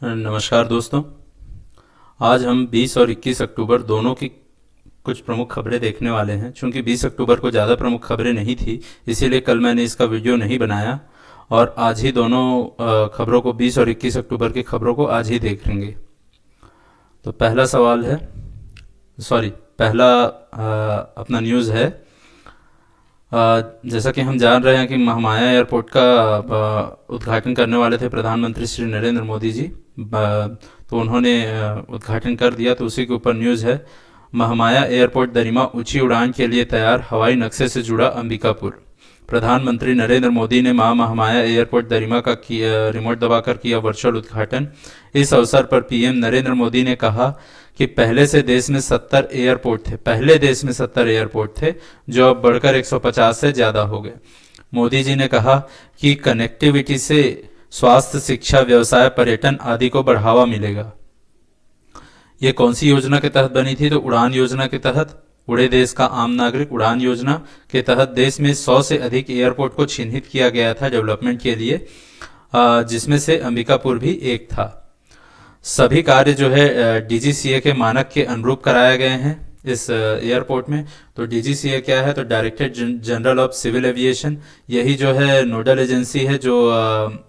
नमस्कार दोस्तों। आज हम 20 और 21 अक्टूबर दोनों की कुछ प्रमुख खबरें देखने वाले हैं। चूंकि 20 अक्टूबर को ज़्यादा प्रमुख खबरें नहीं थी, इसीलिए कल मैंने इसका वीडियो नहीं बनाया और आज ही दोनों खबरों को 20 और 21 अक्टूबर की खबरों को आज ही देखेंगे। तो पहला सवाल है, सॉरी, पहला अपना न्यूज़ है। जैसा कि हम जान रहे हैं कि महामाया एयरपोर्ट का उद्घाटन करने वाले थे प्रधानमंत्री श्री नरेंद्र मोदी जी। तो उन्होंने उद्घाटन कर दिया, तो उसी के ऊपर न्यूज़ है। महामाया एयरपोर्ट दरिमा ऊंची उड़ान के लिए तैयार, हवाई नक्शे से जुड़ा अंबिकापुर। प्रधानमंत्री नरेंद्र मोदी ने मां महामाया एयरपोर्ट दरिमा का रिमोट दबाकर किया वर्चुअल उद्घाटन। इस अवसर पर पीएम नरेंद्र मोदी ने कहा कि पहले देश में 70 एयरपोर्ट थे जो अब बढ़कर 150 से ज़्यादा हो गए। मोदी जी ने कहा कि कनेक्टिविटी से स्वास्थ्य, शिक्षा, व्यवसाय, पर्यटन आदि को बढ़ावा मिलेगा। ये कौन सी योजना के तहत बनी थी? तो उड़ान योजना के तहत। उड़े देश का आम नागरिक उड़ान योजना के तहत देश में 100 से अधिक एयरपोर्ट को चिन्हित किया गया था डेवलपमेंट के लिए, जिसमें से अंबिकापुर भी एक था। सभी कार्य जो है डीजीसीए के मानक के अनुरूप कराए गए हैं इस एयरपोर्ट में। तो डीजीसीए क्या है? तो directorate general of civil aviation. यही जो है नोडल एजेंसी है, जो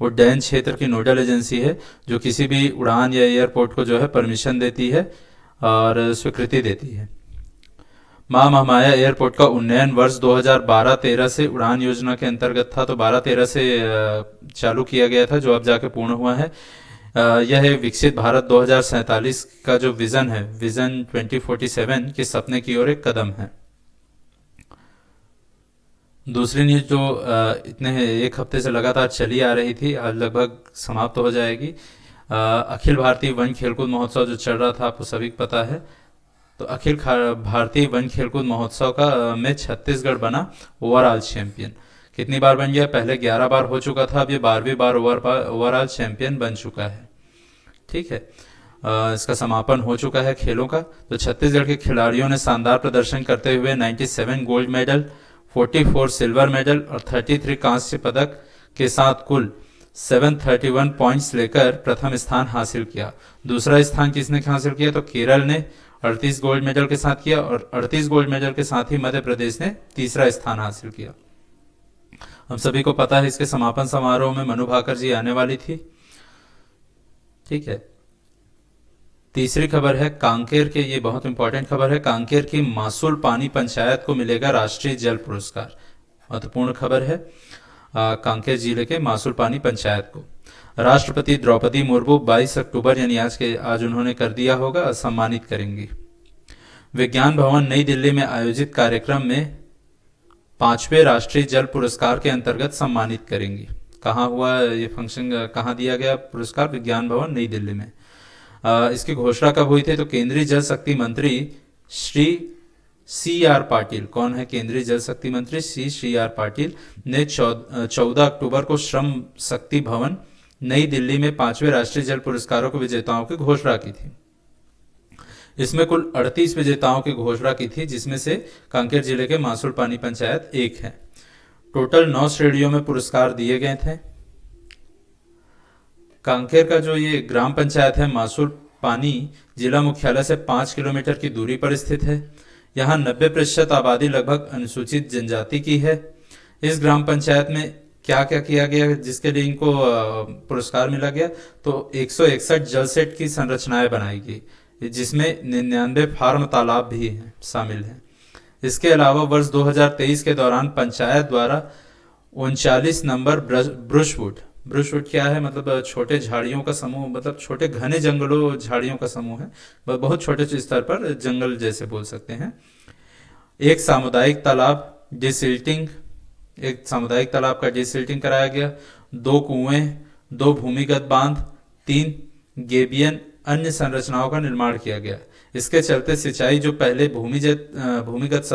उड्डयन क्षेत्र की नोडल एजेंसी है, जो किसी भी उड़ान या एयरपोर्ट को जो है परमिशन देती है और स्वीकृति देती है। मां महामाया एयरपोर्ट का उन्नयन वर्ष 2012-13 से उड़ान योजना के अंतर्गत था। तो 12-13 से चालू किया गया था, जो अब जाके पूर्ण हुआ है। यह विकसित भारत 2047 का जो विजन है, विजन 2047 के सपने की ओर एक कदम है। दूसरी न्यूज जो इतने एक हफ्ते से लगातार चली आ रही थी, आज लगभग समाप्त हो जाएगी। अखिल भारतीय वन खेलकूद महोत्सव जो चल रहा था, आपको सभी को पता है। तो अखिल भारतीय वन खेलकूद महोत्सव का में छत्तीसगढ़ बना ओवरऑल चैंपियन। कितनी बार बन गया? पहले 11 बार हो चुका था, अब ये 12वीं बार ओवरऑल चैंपियन बन चुका है। ठीक है। इसका समापन हो चुका है खेलों का। तो छत्तीसगढ़ के खिलाड़ियों ने शानदार प्रदर्शन करते हुए 97 गोल्ड मेडल, 44 सिल्वर मेडल और 33 कांस्य पदक के साथ कुल 731 पॉइंट्स लेकर प्रथम स्थान हासिल किया। दूसरा स्थान किसने हासिल किया? तो केरल ने 38 गोल्ड मेडल के साथ किया और 38 गोल्ड मेडल के साथ ही मध्य प्रदेश ने तीसरा स्थान हासिल किया। हम सभी को पता है इसके समापन समारोह में मनु भाकर जी आने वाली थी। ठीक है। तीसरी खबर है कांकेर के, ये बहुत इंपॉर्टेंट खबर है, कांकेर की मासूल पानी पंचायत को मिलेगा राष्ट्रीय जल पुरस्कार। महत्वपूर्ण खबर है। कांकेर जिले के मासूल पानी पंचायत को राष्ट्रपति द्रौपदी मुर्मू 22 अक्टूबर यानी आज उन्होंने कर दिया होगा, सम्मानित करेंगी। विज्ञान भवन नई दिल्ली में आयोजित कार्यक्रम में 5वें राष्ट्रीय जल पुरस्कार के अंतर्गत सम्मानित करेंगी। कहाँ हुआ ये फंक्शन, कहाँ दिया गया पुरस्कार? विज्ञान भवन नई दिल्ली में। इसकी घोषणा कब हुई थी? तो केंद्रीय जल शक्ति मंत्री श्री CR पाटिल, कौन है केंद्रीय जल शक्ति मंत्री? CR पाटिल ने 14 अक्टूबर को श्रम शक्ति भवन नई दिल्ली में 5वें राष्ट्रीय जल पुरस्कारों के विजेताओं की घोषणा की थी। इसमें कुल 38 विजेताओं की घोषणा की थी, जिसमें से कांकेर जिले के मासूल पानी पंचायत एक है। टोटल 9 श्रेणियों में पुरस्कार दिए गए थे। कांकेर का जो ये ग्राम पंचायत है मासूल पानी, जिला मुख्यालय से 5 किलोमीटर की दूरी पर स्थित है। यहाँ 90% आबादी लगभग अनुसूचित जनजाति की है। इस ग्राम पंचायत में क्या क्या किया गया जिसके लिए इनको पुरस्कार मिला गया? तो 161 जल सेट की संरचनाएं बनाई गई, जिसमें 99 फार्म तालाब भी हैं, शामिल हैं। इसके अलावा वर्ष 2023 के दौरान पंचायत द्वारा 39 नंबर ब्रुशवुड क्या है? मतलब छोटे झाड़ियों का समूह, मतलब छोटे घने जंगलों झाड़ियों का समूह है, बहुत छोटे स्तर पर जंगल जैसे बोल सकते हैं। एक सामुदायिक तालाब का डिसिल्टिंग कराया गया। 2 कुएं, 2 भूमिगत बांध, 3 गेबियन अन्य संरचनाओं का निर्माण किया गया। इसके चलते सिंचाई जो पहले भूमिगत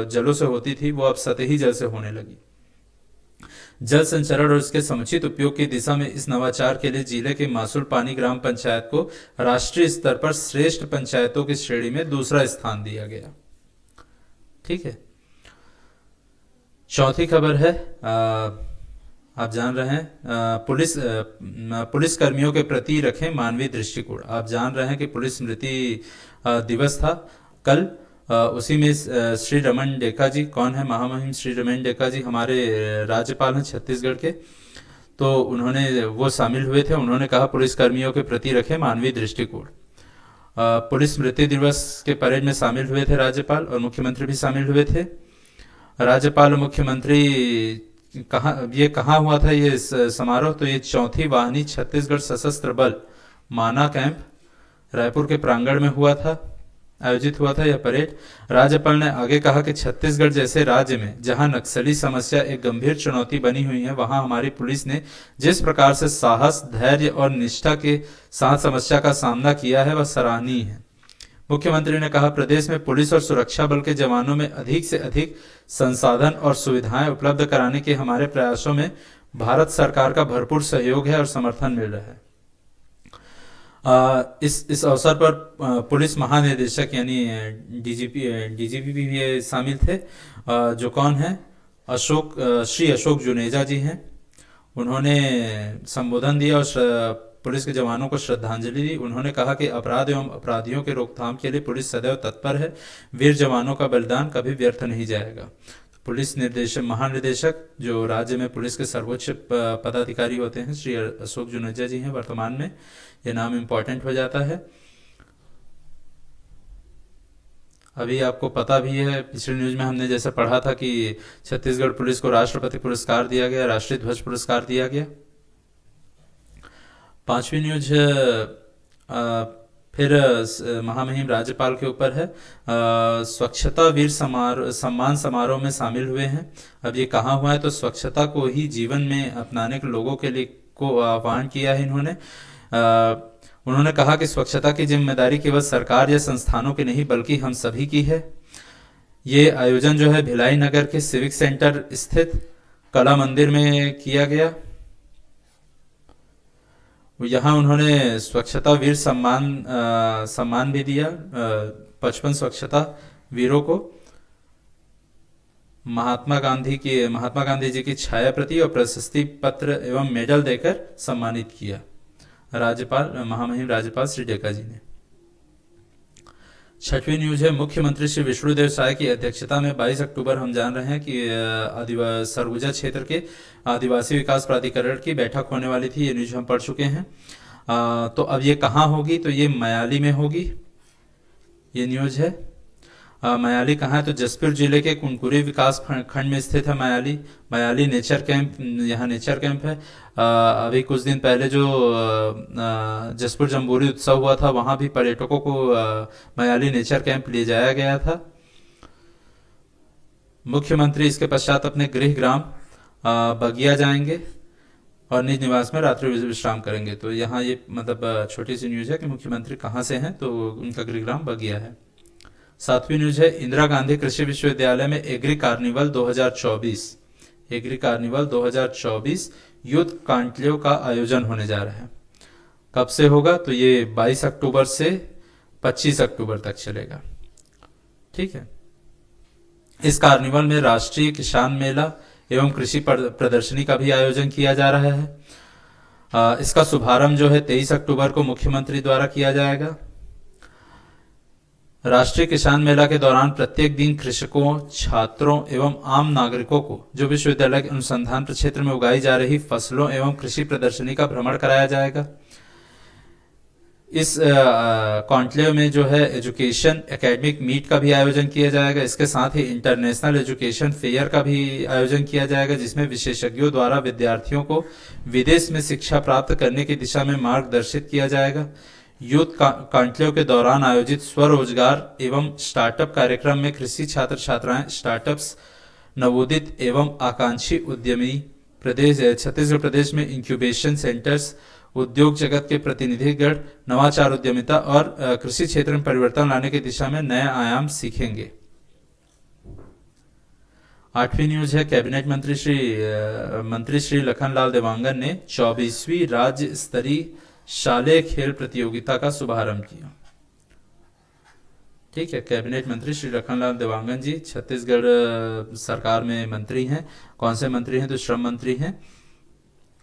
जलों से होती थी, वो अब सतही जल से होने लगी। जल संचरण और इसके समुचित उपयोग की दिशा में इस नवाचार के लिए जिले के मासूल पानी ग्राम पंचायत को राष्ट्रीय स्तर पर श्रेष्ठ पंचायतों की श्रेणी में दूसरा स्थान दिया गया। ठीक है। चौथी खबर है आप जान रहे हैं पुलिस कर्मियों के प्रति रखें मानवीय दृष्टिकोण। आप जान रहे हैं कि पुलिस स्मृति दिवस था कल। उसी में श्री रमन डेका जी, कौन है महामहिम श्री रमन डेका जी, हमारे राज्यपाल हैं छत्तीसगढ़ के। तो उन्होंने वो शामिल हुए थे। उन्होंने कहा पुलिस कर्मियों के प्रति रखें मानवीय दृष्टिकोण। पुलिस स्मृति दिवस के परेड में शामिल हुए थे राज्यपाल और मुख्यमंत्री भी शामिल हुए थे। राज्यपाल और मुख्यमंत्री कहाँ हुआ था ये समारोह? तो ये 4वीं वाहिनी छत्तीसगढ़ सशस्त्र बल माना कैंप रायपुर के प्रांगण में आयोजित हुआ था यह परेड। राज्यपाल ने आगे कहा कि छत्तीसगढ़ जैसे राज्य में जहां नक्सली समस्या एक गंभीर चुनौती बनी हुई है, वहां हमारी पुलिस ने जिस प्रकार से साहस, धैर्य और निष्ठा के साथ समस्या का सामना किया है वह सराहनीय है। मुख्यमंत्री ने कहा प्रदेश में पुलिस और सुरक्षा बल के जवानों में अधिक से अधिक संसाधन और सुविधाएं उपलब्ध कराने के हमारे प्रयासों में भारत सरकार का भरपूर सहयोग है और समर्थन मिल रहा है। इस अवसर पर पुलिस महानिदेशक यानी डीजीपी भी शामिल थे, जो कौन है, श्री अशोक जुनेजा जी हैं। उन्होंने संबोधन दिया और पुलिस के जवानों को श्रद्धांजलि दी। उन्होंने कहा कि अपराध एवं अपराधियों के रोकथाम के लिए पुलिस सदैव तत्पर है। वीर जवानों का बलिदान कभी व्यर्थ नहीं जाएगा। पुलिस महानिदेशक जो राज्य में पुलिस के सर्वोच्च पदाधिकारी होते हैं, श्री अशोक जुनेजा जी हैं। वर्तमान में ये नाम इम्पोर्टेंट हो जाता है। अभी आपको पता भी है, पिछले न्यूज में हमने जैसे पढ़ा था कि छत्तीसगढ़ पुलिस को राष्ट्रपति पुरस्कार दिया गया, राष्ट्रीय ध्वज पुरस्कार दिया गया। 5वीं न्यूज फिर महामहिम राज्यपाल के ऊपर है। स्वच्छता वीर सम्मान समारोह में शामिल हुए हैं। अब ये कहाँ हुआ है? तो स्वच्छता को ही जीवन में अपनाने के लोगों के लिए को आह्वान किया है इन्होंने। उन्होंने कहा कि स्वच्छता की जिम्मेदारी केवल सरकार या संस्थानों की नहीं बल्कि हम सभी की है। ये आयोजन जो है भिलाई नगर के सिविक सेंटर स्थित कला मंदिर में किया गया। यहाँ उन्होंने स्वच्छता वीर सम्मान भी दिया 55 स्वच्छता वीरों को। महात्मा गांधी जी की छाया प्रति और प्रशस्ति पत्र एवं मेडल देकर सम्मानित किया महामहिम राज्यपाल श्री डेका जी ने। 6वीं न्यूज है मुख्यमंत्री श्री विष्णुदेव साय की अध्यक्षता में 22 अक्टूबर हम जान रहे हैं कि सरगुजा क्षेत्र के आदिवासी विकास प्राधिकरण की बैठक होने वाली थी। ये न्यूज हम पढ़ चुके हैं। तो अब ये कहाँ होगी? तो ये मयाली में होगी। ये न्यूज है। मयाली कहाँ है? तो जसपुर जिले के कुनकुरी विकास खंड में स्थित है मयाली नेचर कैंप। यहाँ नेचर कैंप है। अभी कुछ दिन पहले जो जसपुर जम्बूरी उत्सव हुआ था, वहाँ भी पर्यटकों को मयाली नेचर कैंप ले जाया गया था। मुख्यमंत्री इसके पश्चात अपने गृह ग्राम बगिया जाएंगे और निज निवास में रात्रि विश्राम करेंगे। तो यहाँ ये मतलब छोटी सी न्यूज है कि मुख्यमंत्री कहाँ से हैं, तो उनका गृह ग्राम बगिया है। 7वीं न्यूज है इंदिरा गांधी कृषि विश्वविद्यालय में एग्री कार्निवल 2024 यूथ कॉन्क्लेव का आयोजन होने जा रहा है। कब से होगा? तो ये 22 अक्टूबर से 25 अक्टूबर तक चलेगा। ठीक है। इस कार्निवल में राष्ट्रीय किसान मेला एवं कृषि प्रदर्शनी का भी आयोजन किया जा रहा है। इसका शुभारंभ जो है 23 अक्टूबर को मुख्यमंत्री द्वारा किया जाएगा। राष्ट्रीय किसान मेला के दौरान प्रत्येक दिन कृषकों, छात्रों एवं आम नागरिकों को जो विश्वविद्यालय के अनुसंधान क्षेत्र में उगाई जा रही फसलों एवं कृषि प्रदर्शनी का भ्रमण कराया जाएगा। इस कॉन्क्लेव में जो है एजुकेशन एकेडमिक मीट का भी आयोजन किया जाएगा। इसके साथ ही इंटरनेशनल एजुकेशन फेयर का भी आयोजन किया जाएगा, जिसमें विशेषज्ञों द्वारा विद्यार्थियों को विदेश में शिक्षा प्राप्त करने की दिशा में मार्गदर्शित किया जाएगा। यूथ कॉन्क्लेव के दौरान आयोजित स्वरोजगार एवं स्टार्टअप कार्यक्रम में कृषि छात्र छात्राएं, स्टार्टअप्स, नवोदित एवं आकांक्षी उद्यमी छत्तीसगढ़ प्रदेश में इंक्यूबेशन सेंटर्स, उद्योग जगत के प्रतिनिधिगण नवाचार उद्यमिता और कृषि क्षेत्र में परिवर्तन लाने की दिशा में नए आयाम सीखेंगे। 8वीं न्यूज है कैबिनेट मंत्री श्री लखनलाल देवांगन ने 24वीं राज्य स्तरीय शालेय खेल प्रतियोगिता का शुभारंभ किया। ठीक है। कैबिनेट मंत्री श्री लखनलाल देवांगन जी छत्तीसगढ़ सरकार में मंत्री हैं। कौन से मंत्री हैं? तो श्रम मंत्री हैं।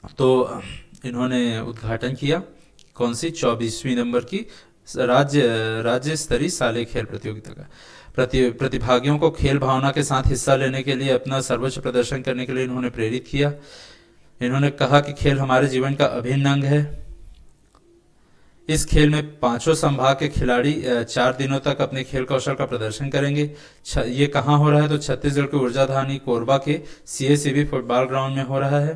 तो इन्होंने उद्घाटन किया कौन सी 24वीं नंबर की राज्य स्तरीय शालेय खेल प्रतियोगिता का। प्रतिभागियों को खेल भावना के साथ हिस्सा लेने के लिए, अपना सर्वोच्च प्रदर्शन करने के लिए इन्होंने प्रेरित किया। इन्होंने कहा कि खेल हमारे जीवन का अभिन्न अंग है। इस खेल में पांचों संभाग के खिलाड़ी 4 दिनों तक अपने खेल कौशल का प्रदर्शन करेंगे। ये कहाँ हो रहा है? तो छत्तीसगढ़ के ऊर्जाधानी कोरबा के सीएसीबी फुटबॉल ग्राउंड में हो रहा है।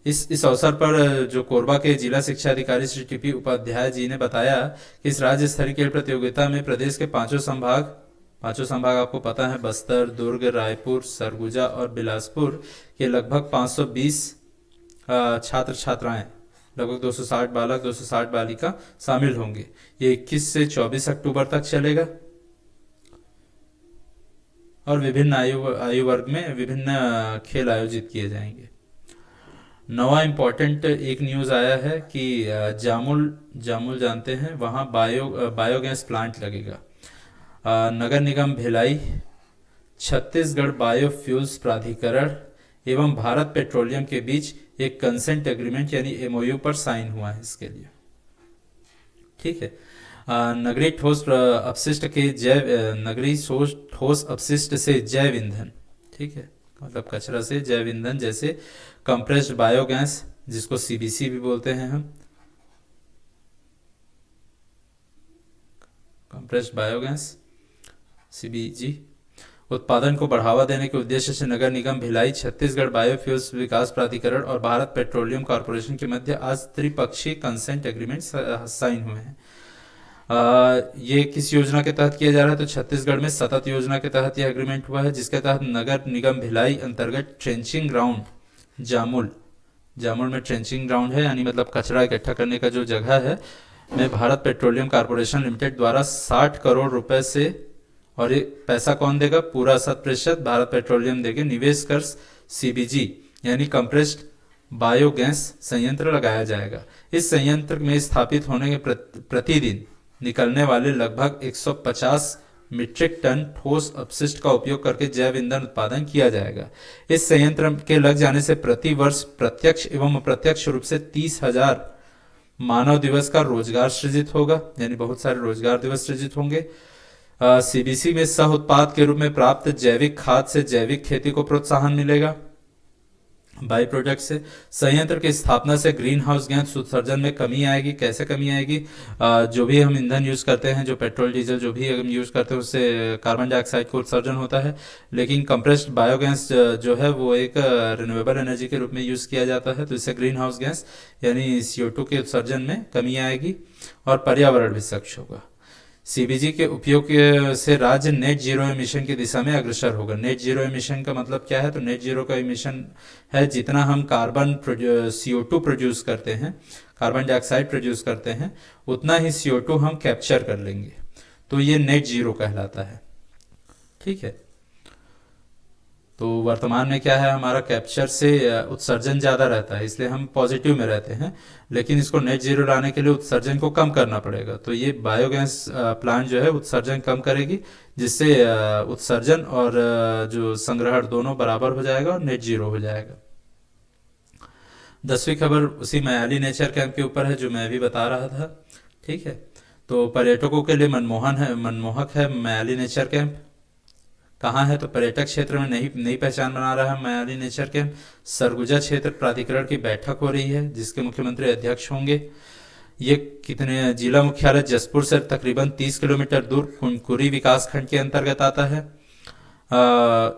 इस अवसर पर जो कोरबा के जिला शिक्षा अधिकारी श्री टीपी उपाध्याय जी ने बताया कि इस राज्य स्तरीय खेल प्रतियोगिता में प्रदेश के पांचों संभाग आपको पता है, बस्तर, दुर्ग, रायपुर, सरगुजा और बिलासपुर के लगभग 520 छात्र छात्राएं, लगभग 260 बालक 260 बालिका शामिल होंगे। ये 21 से 24 अक्टूबर तक चलेगा और विभिन्न आयु वर्ग में विभिन्न खेल आयोजित किए जाएंगे। नवा इम्पोर्टेंट एक न्यूज़ आया है कि जामुल जानते हैं, वहाँ बायोगैस प्लांट लगेगा। नगर निगम भिलाई, छत्तीसगढ़ बायोफ्यूल्स प्राधिकरण एवं भारत पेट्रोलियम के बीच एक कंसेंट एग्रीमेंट यानी एमओयू पर साइन हुआ है इसके लिए। ठीक है। नगरीय ठोस अपशिष्ट के नगरीय ठोस अपशिष्ट से जैव ईंधन, ठीक है, मतलब कचरा से जैव ईंधन जैसे कंप्रेस्ड बायोगैस, जिसको सीबीसी भी बोलते हैं हम, कंप्रेस्ड बायोगैस सीबीजी, उत्पादन को बढ़ावा देने के उद्देश्य से नगर निगम भिलाई, छत्तीसगढ़ बायोफ्यूल्स विकास प्राधिकरण और भारत पेट्रोलियम कॉर्पोरेशन के मध्य आज त्रिपक्षीय कंसेंट एग्रीमेंट साइन हुए हैं। ये किस योजना के तहत किया जा रहा है? तो छत्तीसगढ़ में सतत योजना के तहत यह एग्रीमेंट हुआ है, जिसके तहत नगर निगम भिलाई अंतर्गत ट्रेंचिंग ग्राउंड जामुल में ट्रेंचिंग ग्राउंड है, यानी मतलब कचरा इकट्ठा करने का जो जगह है, में भारत पेट्रोलियम कॉर्पोरेशन लिमिटेड द्वारा 60 करोड़ रुपए से, और ये पैसा कौन देगा? पूरा 100% भारत पेट्रोलियम देगा, निवेश कर सीबीजी यानी कंप्रेस्ड बायोगैस संयंत्र लगाया जाएगा। इस संयंत्र में स्थापित होने के प्रतिदिन निकलने वाले लगभग 150 मीट्रिक टन ठोस अपशिष्ट का उपयोग करके जैव ईंधन उत्पादन किया जाएगा। इस संयंत्र के लग जाने से प्रति वर्ष प्रत्यक्ष एवं अप्रत्यक्ष रूप से 30,000 मानव दिवस का रोजगार सृजित होगा, यानी बहुत सारे रोजगार दिवस सृजित होंगे। सीबीसी में सह उत्पाद के रूप में प्राप्त जैविक खाद से जैविक खेती को प्रोत्साहन मिलेगा। बाई प्रोडक्ट से संयंत्र की स्थापना से ग्रीन हाउस गैस उत्सर्जन में कमी आएगी। कैसे कमी आएगी? जो भी हम ईंधन यूज करते हैं, जो पेट्रोल डीजल जो भी हम यूज करते हैं, उससे कार्बन डाइऑक्साइड का उत्सर्जन होता है, लेकिन कंप्रेस्ड बायोगैस जो है वो एक रिन्यूएबल एनर्जी के रूप में यूज किया जाता है, तो इससे ग्रीन हाउस गैस यानी CO2 के उत्सर्जन में कमी आएगी और पर्यावरण भी स्वच्छ होगा। सीबीजी के उपयोग से राज्य नेट जीरो एमिशन की दिशा में अग्रसर होगा। नेट जीरो एमिशन का मतलब क्या है? तो नेट जीरो का एमिशन है जितना हम CO2 प्रोड्यूस करते हैं, कार्बन डाइऑक्साइड प्रोड्यूस करते हैं, उतना ही CO2 हम कैप्चर कर लेंगे, तो ये नेट जीरो कहलाता है। ठीक है। तो वर्तमान में क्या है, हमारा कैप्चर से उत्सर्जन ज़्यादा रहता है, इसलिए हम पॉजिटिव में रहते हैं, लेकिन इसको नेट जीरो लाने के लिए उत्सर्जन को कम करना पड़ेगा। तो ये बायोगैस प्लांट जो है उत्सर्जन कम करेगी, जिससे उत्सर्जन और जो संग्रहण दोनों बराबर हो जाएगा और नेट जीरो हो जाएगा। 10वीं खबर उसी मयाली नेचर कैंप के ऊपर है, जो मैं भी बता रहा था। ठीक है। तो पर्यटकों के लिए मनमोहक है मयाली नेचर कैंप। कहाँ है? तो पर्यटक क्षेत्र में नई पहचान बना रहा है मयाली नेचर कैंप। सरगुजा क्षेत्र प्राधिकरण की बैठक हो रही है, जिसके मुख्यमंत्री अध्यक्ष होंगे। ये कितने जिला मुख्यालय जसपुर से तकरीबन 30 किलोमीटर दूर कुनकुरी विकास खंड के अंतर्गत आता है।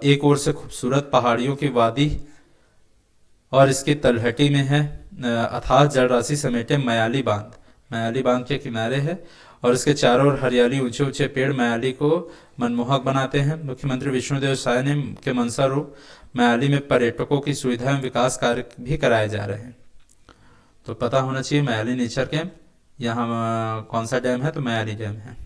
एक ओर से खूबसूरत पहाड़ियों की वादी और इसकी तलहटी में है अथाह जलराशि समेटे मयाली बांध के किनारे है, और इसके चारों ओर हरियाली, ऊंचे ऊंचे पेड़ मयाली को मनमोहक बनाते हैं। मुख्यमंत्री विष्णुदेव साय ने के मंशा रूप मयाली में पर्यटकों की सुविधाएं विकास कार्य भी कराए जा रहे हैं। तो पता होना चाहिए मयाली नेचर कैंप यहाँ कौन सा डैम है? तो मयाली डैम है।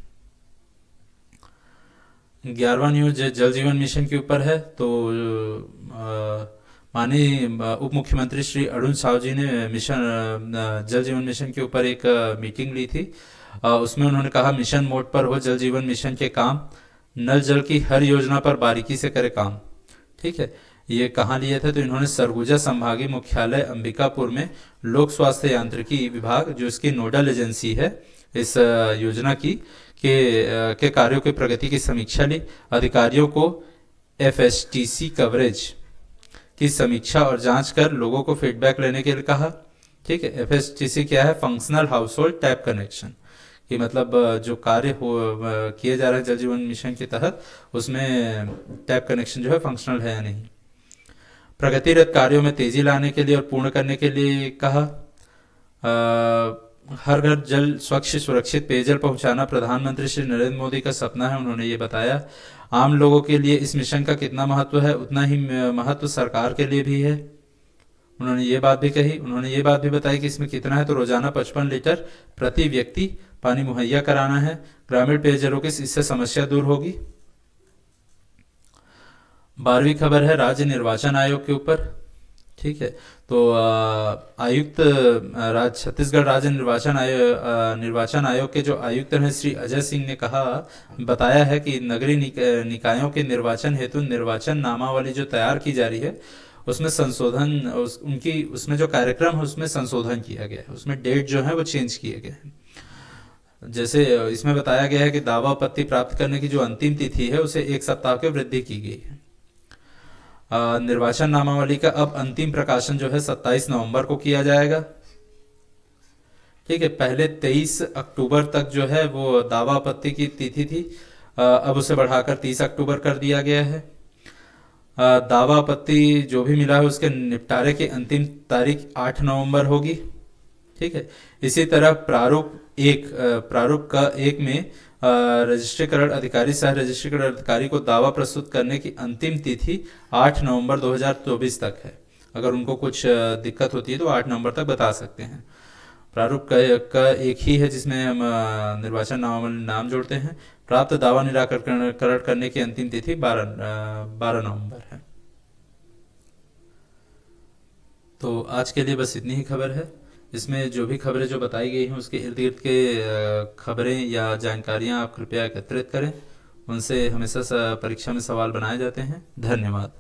11वां न्यूज जल जीवन मिशन के ऊपर है। तो माननीय उप मुख्यमंत्री श्री अरुण साव जी ने जल जीवन मिशन के ऊपर एक मीटिंग ली थी। उसमें उन्होंने कहा मिशन मोड पर हो जल जीवन मिशन के काम, नल जल की हर योजना पर बारीकी से करे काम। ठीक है। ये कहाँ लिए थे? तो इन्होंने सरगुजा संभागीय मुख्यालय अंबिकापुर में लोक स्वास्थ्य यांत्रिकी विभाग, जो इसकी नोडल एजेंसी है इस योजना की, के कार्यों की प्रगति की समीक्षा ली। अधिकारियों को FSTC कवरेज की समीक्षा और जांच कर लोगों को फीडबैक लेने के लिए कहा। ठीक है, FSTC क्या है? फंक्शनल हाउसहोल्ड टैप कनेक्शन, कि मतलब जो कार्य किए जा रहे हैं जल जीवन मिशन के तहत, उसमें टैप कनेक्शन जो है फंक्शनल है या नहीं। प्रगतिरत कार्यों में तेजी लाने के लिए और पूर्ण करने के लिए कहा। हर घर जल स्वच्छ सुरक्षित पेयजल पहुंचाना प्रधानमंत्री श्री नरेंद्र मोदी का सपना है, उन्होंने ये बताया। आम लोगों के लिए इस मिशन का कितना महत्व है, उतना ही महत्व सरकार के लिए भी है, उन्होंने ये बात भी कही। उन्होंने ये बात भी बताई कि इसमें कितना है, तो रोजाना 55 लीटर प्रति व्यक्ति पानी मुहैया कराना है। ग्रामीण पेयजलों की इससे समस्या दूर होगी। 12वीं खबर है राज्य निर्वाचन आयोग के ऊपर। ठीक है, तो आयुक्त छत्तीसगढ़ राज्य निर्वाचन आयोग के जो आयुक्त हैं श्री अजय सिंह ने बताया है कि नगरीय निकायों के निर्वाचन हेतु निर्वाचन नामावली जो तैयार की जा रही है, उसमें संशोधन, उसमें जो कार्यक्रम है उसमें संशोधन किया गया है, उसमें डेट जो है वो चेंज किए गए हैं। जैसे इसमें बताया गया है कि दावा आपत्ति प्राप्त करने की जो अंतिम तिथि है उसे 1 सप्ताह की वृद्धि की गई है। निर्वाचन नामावली का अब अंतिम प्रकाशन जो है 27 नवंबर को किया जाएगा। ठीक है, पहले 23 अक्टूबर तक जो है वो दावा आपत्ति की तिथि थी, अब उसे बढ़ाकर 30 अक्टूबर कर दिया गया है। दावा आपत्ति जो भी मिला है उसके निपटारे की अंतिम तारीख 8 नवंबर होगी। ठीक है, इसी तरह प्रारूप का एक में रजिस्ट्रीकरण अधिकारी सह रजिस्ट्रीकरण अधिकारी को दावा प्रस्तुत करने की अंतिम तिथि 8 नवंबर 2024 तक है। अगर उनको कुछ दिक्कत होती है तो 8 नवंबर तक बता सकते हैं। प्रारूप का एक ही है जिसमें हम निर्वाचन नाम जोड़ते हैं। प्राप्त दावा निराकरण करने की अंतिम तिथि 12 नवंबर है। तो आज के लिए बस इतनी ही खबर है। इसमें जो भी खबरें जो बताई गई हैं उसके इर्द गिर्द के खबरें या जानकारियां आप कृपया एकत्रित करें, उनसे हमेशा परीक्षा में सवाल बनाए जाते हैं। धन्यवाद।